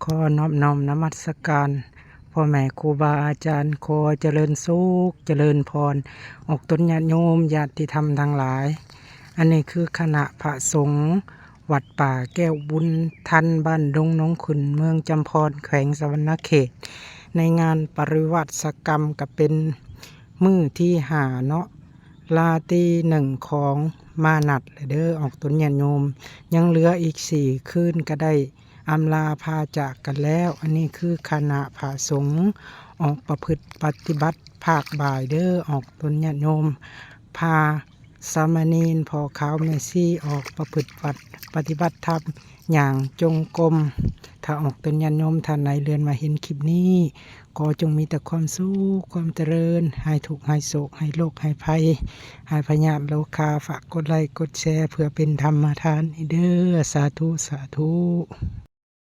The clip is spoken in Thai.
ขอนอบน้อมนมัสการพ่อแม่ครูบาอาจารย์ขอเจริญสุขเจริญพรออกตนญาติโยมญาติธรรมทั้งหลาย อันนี้คือคณะพระสงฆ์วัดป่าแก้วบุญทันบ้านดงน้องขุนเมืองจำพรแขวงสวรรณเขต ในงานปริวัติกรรมกับเป็นมื้อที่5เนาะลาตรีหนึ่งของมานัดเด้อออกตนญาติโยมยังเหลืออีก4คืนก็ได้อำลาพาจากกันแล้วอันนี้คือคณะพระสงฆ์ออกประพฤติปฏิบัติภาคบ่ายเด้อออกตนญาติโยมพาสามเณรพ่อขาวแม่ชีออกประพฤติปฏิบัติธรรมอย่างจงกรมถ้าออกตนญาติโยมท่านไหนเรือนมาเห็นคลิปนี้ก็จงมีแต่ความสุขความเจริญให้ทุกข์ให้โศกให้โรคให้ภัยให้พยาธิโรคาฝากกดไลค์กดแชร์เพื่อเป็นธรรมทานเด้อสาธุสาธุ